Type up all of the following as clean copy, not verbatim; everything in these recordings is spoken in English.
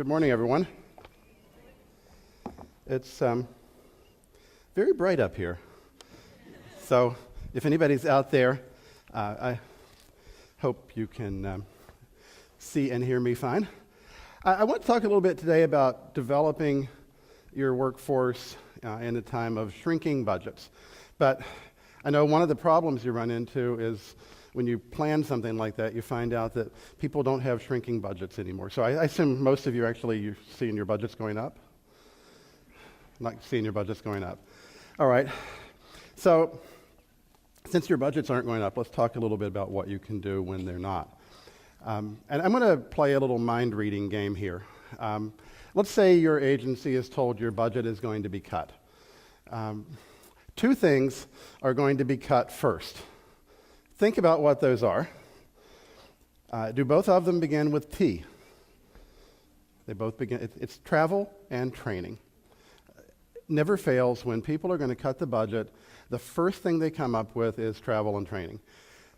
Good morning, everyone. It's very bright up here. So if anybody's out there, I hope you can see and hear me fine. I want to talk a little bit today about developing your workforce in a time of shrinking budgets. But I know one of the problems you run into is when you plan something like that, you find out that people don't have shrinking budgets anymore. So I assume most of you actually, you're seeing your budgets going up? Not seeing your budgets going up. All right. So since your budgets aren't going up, let's talk a little bit about what you can do when they're not. And I'm going to play a little mind reading game here. Let's say your agency is told your budget is going to be cut. Two things are going to be cut first. Think about what those are. Do both of them begin with T? They both begin, it's travel and training. Never fails when people are going to cut the budget, the first thing they come up with is travel and training.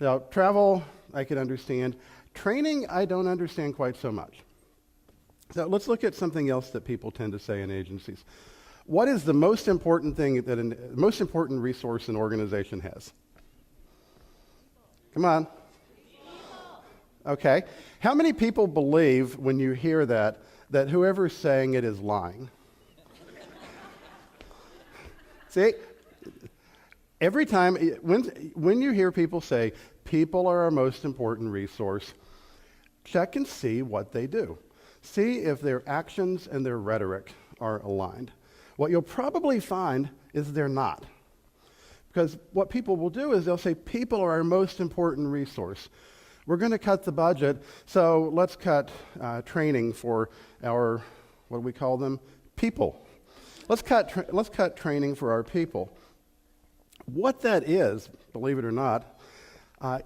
Now, travel, I can understand. Training, I don't understand quite so much. So let's look at something else that people tend to say in agencies. What is the most important thing, most important resource an organization has? Come on. Okay. How many people believe when you hear that whoever's saying it is lying? See, every time, when you hear people say, people are our most important resource, check and see what they do. See if their actions and their rhetoric are aligned. What you'll probably find is they're not. Because what people will do is they'll say, people are our most important resource. We're going to cut the budget, so let's cut training for our, what do we call them? People. Let's cut training for our people. What that is, believe it or not,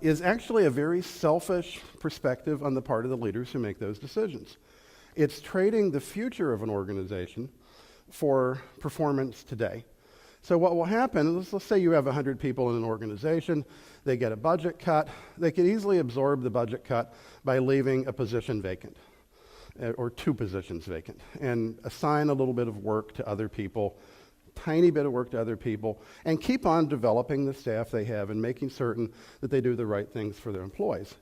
is actually a very selfish perspective on the part of the leaders who make those decisions. It's trading the future of an organization for performance today. So what will happen is, let's say you have 100 people in an organization, they get a budget cut, they could easily absorb the budget cut by leaving a position vacant, or two positions vacant, and assign a little bit of work to other people, tiny bit of work to other people, and keep on developing the staff they have and making certain that they do the right things for their employees.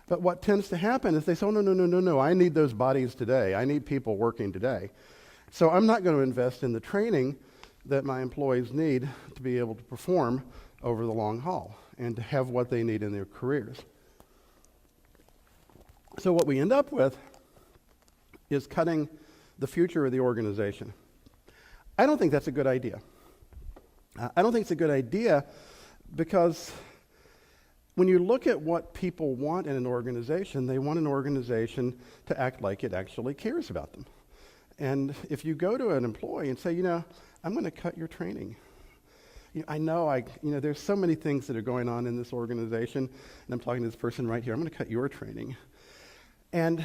But what tends to happen is they say, oh, no, I need those bodies today. I need people working today. So I'm not going to invest in the training that my employees need to be able to perform over the long haul and to have what they need in their careers. So what we end up with is cutting the future of the organization. I don't think that's a good idea. I don't think it's a good idea because when you look at what people want in an organization, they want an organization to act like it actually cares about them. And if you go to an employee and say, I'm going to cut your training. I know there's so many things that are going on in this organization, and I'm talking to this person right here. I'm going to cut your training. And,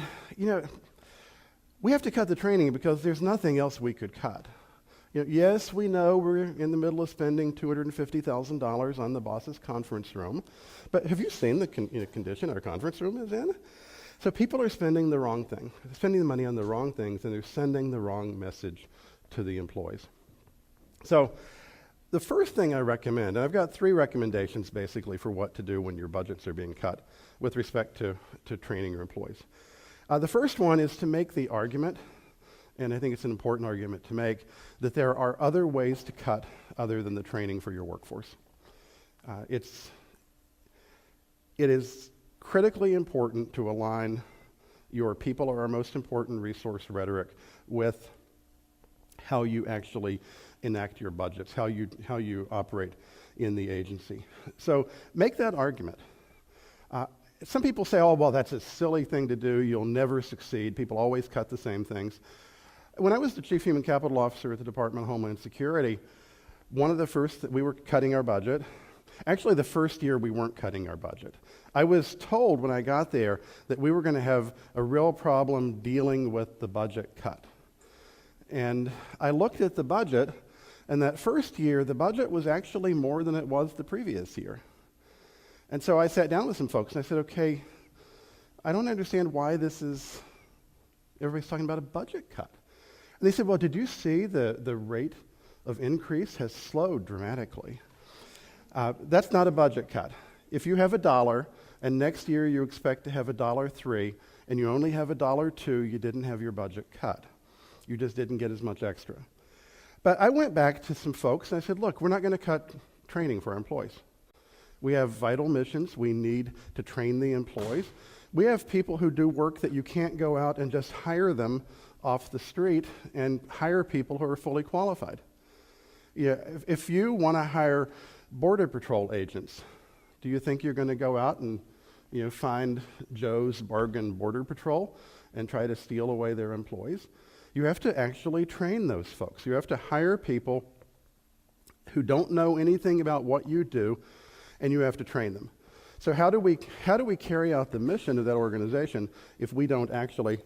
we have to cut the training because there's nothing else we could cut. Yes, we know we're in the middle of spending $250,000 on the boss's conference room, but have you seen the condition our conference room is in? So people are spending the wrong thing. They're spending the money on the wrong things, and they're sending the wrong message to the employees. So the first thing I recommend, and I've got 3 recommendations basically for what to do when your budgets are being cut with respect to training your employees. The first one is to make the argument, and I think it's an important argument to make, that there are other ways to cut other than the training for your workforce. It is critically important to align your people are our most important resource rhetoric with how you actually enact your budgets, how you operate in the agency. So make that argument. Some people say, oh, well, that's a silly thing to do. You'll never succeed. People always cut the same things. When I was the Chief Human Capital Officer at the Department of Homeland Security, one of the first that we were cutting our budget. Actually, the first year we weren't cutting our budget. I was told when I got there that we were going to have a real problem dealing with the budget cut. And I looked at the budget, and that first year, the budget was actually more than it was the previous year. And so I sat down with some folks, and I said, okay, I don't understand why this is Everybody's talking about a budget cut. And they said, well, did you see the rate of increase has slowed dramatically? That's not a budget cut. If you have $1 and next year you expect to have $1.03 and you only have $1.02, you didn't have your budget cut. You just didn't get as much extra. But I went back to some folks and I said, look, we're not going to cut training for our employees. We have vital missions. We need to train the employees. We have people who do work that you can't go out and just hire them off the street and hire people who are fully qualified. Yeah, if you want to hire Border Patrol agents, do you think you're going to go out and find Joe's Bargain Border Patrol and try to steal away their employees? You have to actually train those folks. You have to hire people who don't know anything about what you do, and you have to train them. So how do we carry out the mission of that organization if we don't actually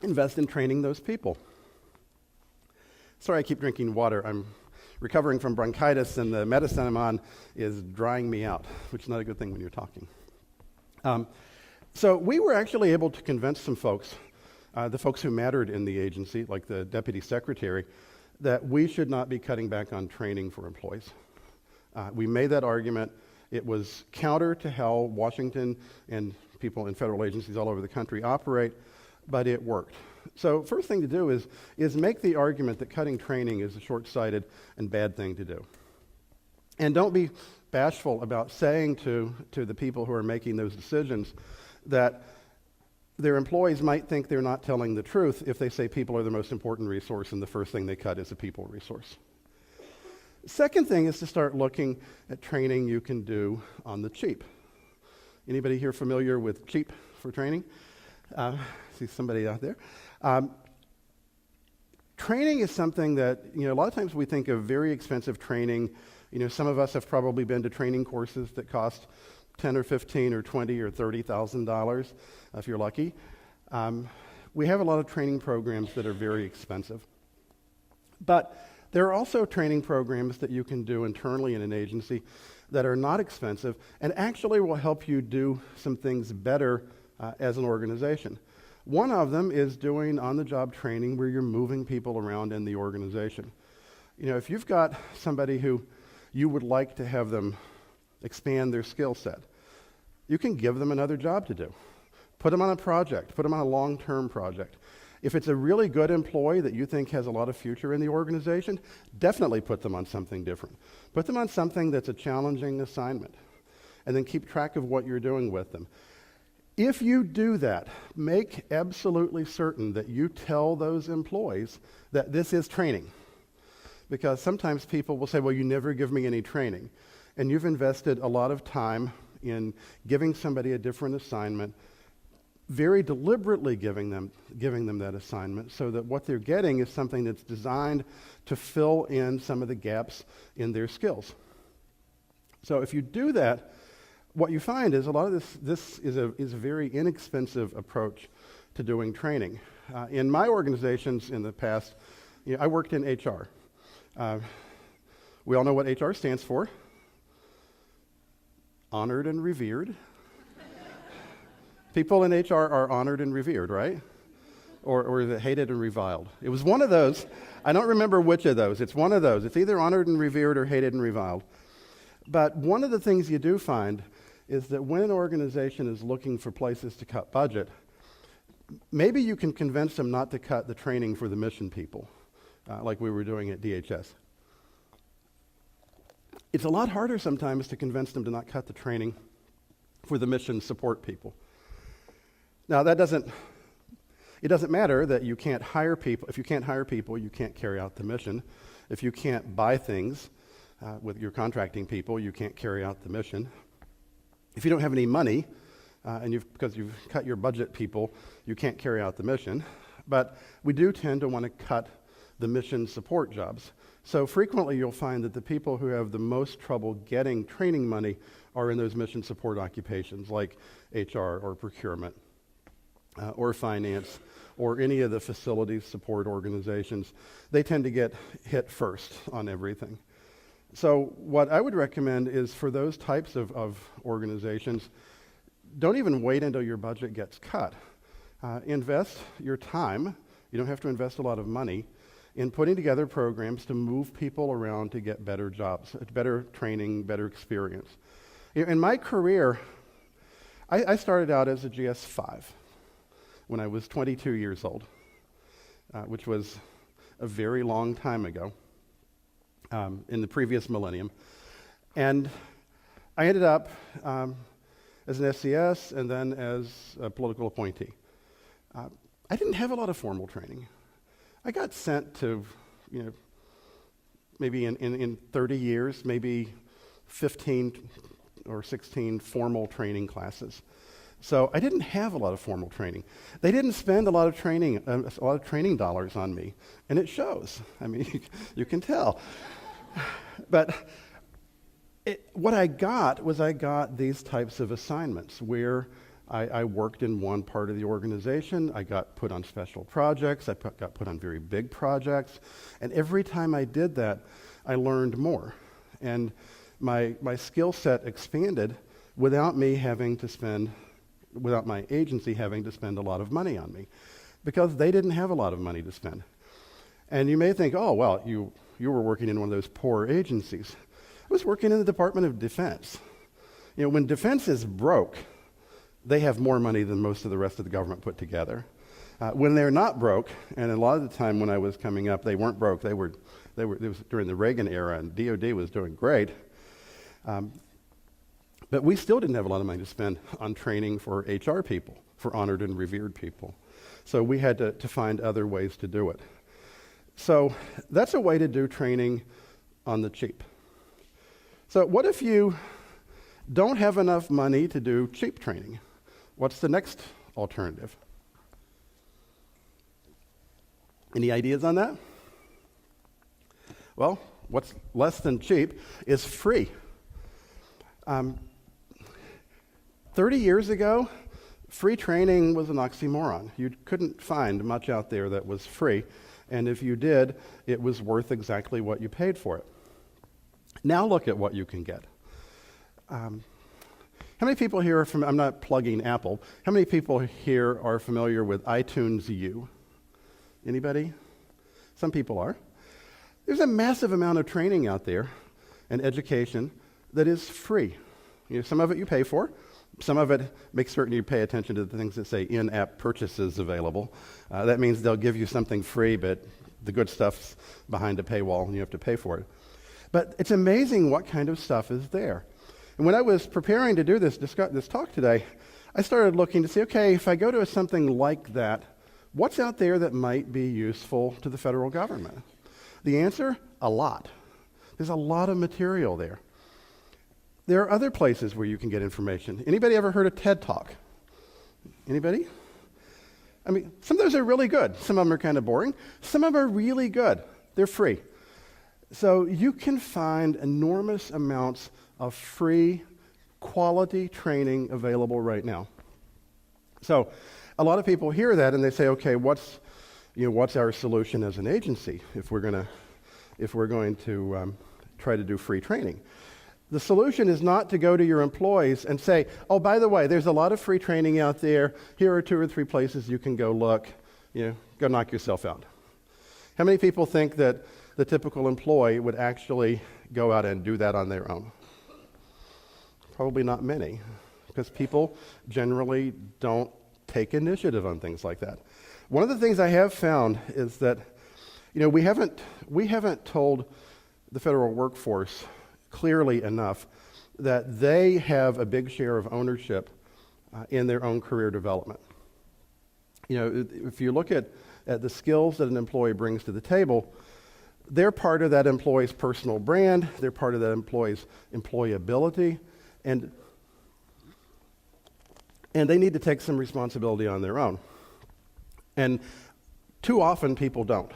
invest in training those people? Sorry, I keep drinking water. I'm recovering from bronchitis, and the medicine I'm on is drying me out, which is not a good thing when you're talking. So we were actually able to convince some folks, the folks who mattered in the agency, like the deputy secretary, that we should not be cutting back on training for employees. We made that argument. It was counter to how Washington and people in federal agencies all over the country operate, but it worked. So first thing to do is make the argument that cutting training is a short-sighted and bad thing to do. And don't be bashful about saying to the people who are making those decisions that their employees might think they're not telling the truth if they say people are the most important resource and the first thing they cut is a people resource. Second thing is to start looking at training you can do on the cheap. Anybody here familiar with cheap for training? See somebody out there. Training is something that, a lot of times we think of very expensive training. Some of us have probably been to training courses that cost $10 or $15 or $20 or $30,000 if you're lucky. We have a lot of training programs that are very expensive. But there are also training programs that you can do internally in an agency that are not expensive and actually will help you do some things better as an organization. One of them is doing on-the-job training where you're moving people around in the organization. If you've got somebody who you would like to have them expand their skill set, you can give them another job to do. Put them on a project. Put them on a long-term project. If it's a really good employee that you think has a lot of future in the organization, definitely put them on something different. Put them on something that's a challenging assignment, and then keep track of what you're doing with them. If you do that, make absolutely certain that you tell those employees that this is training. Because sometimes people will say, well, you never give me any training. And you've invested a lot of time in giving somebody a different assignment, very deliberately giving them that assignment so that what they're getting is something that's designed to fill in some of the gaps in their skills. So if you do that, what you find is a lot of this is a very inexpensive approach to doing training. In my organizations in the past, I worked in HR. We all know what HR stands for. Honored and revered. People in HR are honored and revered, right? Or is it hated and reviled? It was one of those. I don't remember which of those. It's one of those. It's either honored and revered or hated and reviled. But one of the things you do find is that when an organization is looking for places to cut budget, maybe you can convince them not to cut the training for the mission people, like we were doing at DHS. It's a lot harder sometimes to convince them to not cut the training for the mission support people. Now, it doesn't matter that you can't hire people. If you can't hire people, you can't carry out the mission. If you can't buy things with your contracting people, you can't carry out the mission. If you don't have any money, because you've cut your budget people, you can't carry out the mission. But we do tend to want to cut the mission support jobs. So frequently you'll find that the people who have the most trouble getting training money are in those mission support occupations like HR or procurement or finance or any of the facilities support organizations. They tend to get hit first on everything. So what I would recommend is for those types of organizations, don't even wait until your budget gets cut. Invest your time. You don't have to invest a lot of money in putting together programs to move people around to get better jobs, better training, better experience. In my career, I started out as a GS5 when I was 22 years old, which was a very long time ago in the previous millennium. And I ended up as an SCS and then as a political appointee. I didn't have a lot of formal training. I got sent to, maybe in 30 years, maybe 15 or 16 formal training classes. So I didn't have a lot of formal training. They didn't spend a lot of training dollars on me, and it shows. I mean, you can tell. But what I got was these types of assignments where I worked in one part of the organization. I got put on special projects. I got put on very big projects. And every time I did that, I learned more. And my skill set expanded without my agency having to spend a lot of money on me, because they didn't have a lot of money to spend. And you may think, oh, well, you were working in one of those poor agencies. I was working in the Department of Defense. When defense is broke, they have more money than most of the rest of the government put together. When they're not broke, and a lot of the time when I was coming up, they weren't broke. It was during the Reagan era, and DOD was doing great. But we still didn't have a lot of money to spend on training for HR people, for honored and revered people. So we had to find other ways to do it. So that's a way to do training on the cheap. So what if you don't have enough money to do cheap training? What's the next alternative? Any ideas on that? Well, what's less than cheap is free. 30 years ago, free training was an oxymoron. You couldn't find much out there that was free, and if you did, it was worth exactly what you paid for it. Now look at what you can get. How many people here are I'm not plugging Apple. How many people here are familiar with iTunes U? Anybody? Some people are. There's a massive amount of training out there and education that is free. Some of it you pay for. Some of it, make certain you pay attention to the things that say in-app purchases available. That means they'll give you something free, but the good stuff's behind a paywall and you have to pay for it. But it's amazing what kind of stuff is there. And when I was preparing to do this talk today, I started looking to see, okay, if I go to something like that, what's out there that might be useful to the federal government? The answer, a lot. There's a lot of material there. There are other places where you can get information. Anybody ever heard of TED Talk? Anybody? I mean, some of those are really good. Some of them are kind of boring. Some of them are really good. They're free. So you can find enormous amounts of free, quality training available right now. So a lot of people hear that and they say, okay, what's our solution as an agency if we're going to try to do free training? The solution is not to go to your employees and say, oh, by the way, there's a lot of free training out there. Here are 2 or 3 places you can go look. Go knock yourself out. How many people think that the typical employee would actually go out and do that on their own? Probably not many, because people generally don't take initiative on things like that. One of the things I have found is that, we haven't told the federal workforce clearly enough that they have a big share of ownership in their own career development. If you look at the skills that an employee brings to the table, they're part of that employee's personal brand, they're part of that employee's employability, and they need to take some responsibility on their own. And too often people don't.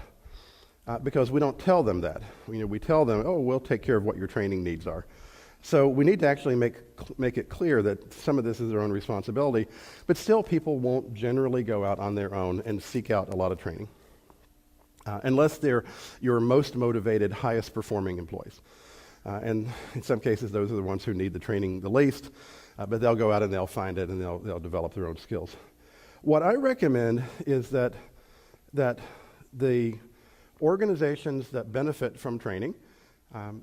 Because we don't tell them that. We tell them, oh, we'll take care of what your training needs are. So we need to actually make it clear that some of this is their own responsibility, but still people won't generally go out on their own and seek out a lot of training, unless they're your most motivated, highest performing employees. And in some cases, those are the ones who need the training the least, but they'll go out and they'll find it and they'll develop their own skills. What I recommend is that the organizations that benefit from training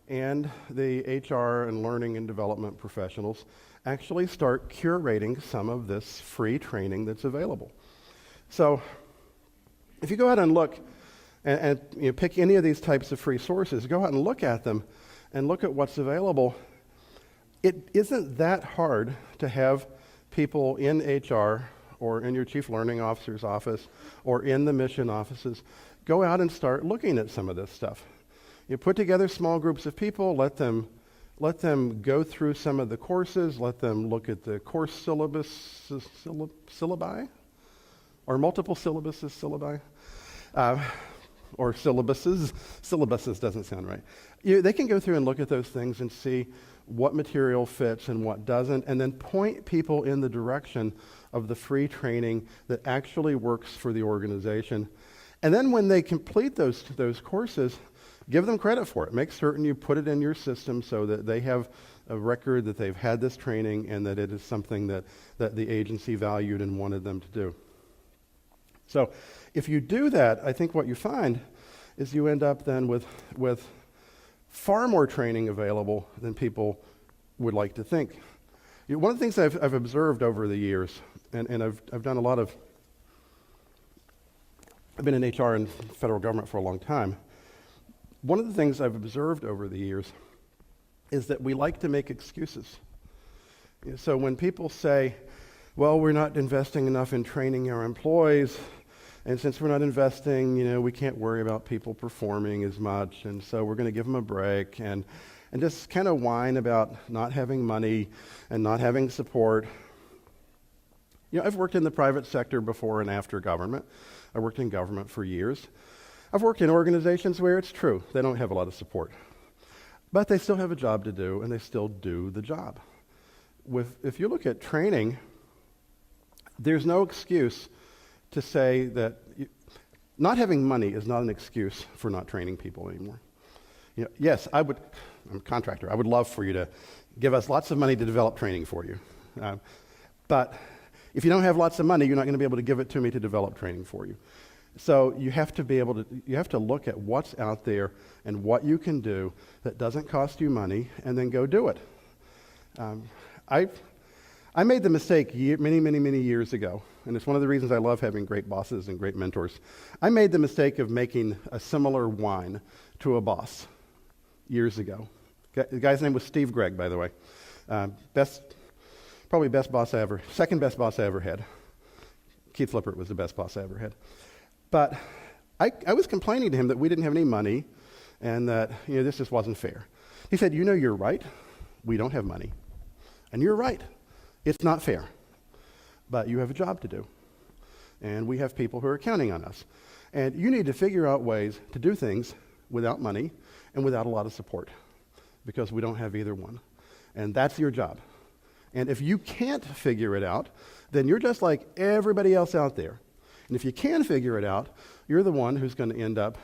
and the HR and learning and development professionals actually start curating some of this free training that's available. So if you go out and look and pick any of these types of free sources, go out and look at them and look at what's available. It isn't that hard to have people in HR or in your chief learning officer's office or in the mission offices go out and start looking at some of this stuff. You put together small groups of people, let them go through some of the courses, let them look at the course syllabi, or multiple syllabi, or syllabuses. Syllabuses doesn't sound right. They can go through and look at those things and see what material fits and what doesn't, and then point people in the direction of the free training that actually works for the organization. And then when they complete those courses, give them credit for it. Make certain you put it in your system so that they have a record that they've had this training and that it is something that the agency valued and wanted them to do. So if you do that, I think what you find is you end up then with far more training available than people would like to think. One of the things I've observed over the years, and I've done a lot of, I've been in HR and federal government for a long time. One of the things I've observed over the years is that we like to make excuses. So when people say, well, we're not investing enough in training our employees, and since we're not investing, we can't worry about people performing as much, and so we're going to give them a break, and just kind of whine about not having money and not having support. I've worked in the private sector before and after government. I worked in government for years. I've worked in organizations where it's true, they don't have a lot of support. But they still have a job to do, and they still do the job. If you look at training, there's no excuse to say that not having money is not an excuse for not training people anymore. Yes, I'm a contractor. I would love for you to give us lots of money to develop training for you. But if you don't have lots of money, you're not going to be able to give it to me to develop training for you. So you have to look at what's out there and what you can do that doesn't cost you money, and then go do it. I made the mistake many years ago, and it's one of the reasons I love having great bosses and great mentors. I made the mistake of making a similar whine to a boss years ago. The guy's name was Steve Gregg, by the way. Probably best boss I ever, second best boss I ever had. Keith Flippert was the best boss I ever had. But I was complaining to him that we didn't have any money and that this just wasn't fair. He said, you're right. We don't have money. And you're right. It's not fair. But you have a job to do. And we have people who are counting on us. And you need to figure out ways to do things without money and without a lot of support, because we don't have either one. And that's your job. And if you can't figure it out, then you're just like everybody else out there. And if you can figure it out, you're the one who's going to end up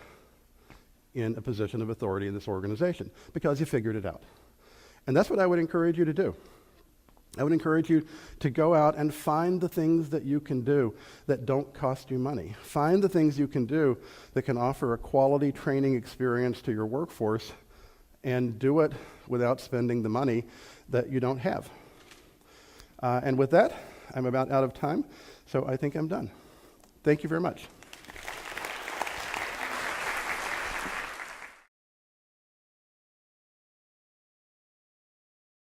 in a position of authority in this organization because you figured it out. And that's what I would encourage you to do. I would encourage you to go out and find the things that you can do that don't cost you money. Find the things you can do that can offer a quality training experience to your workforce, and do it without spending the money that you don't have. And with that, I'm about out of time, so I think I'm done. Thank you very much.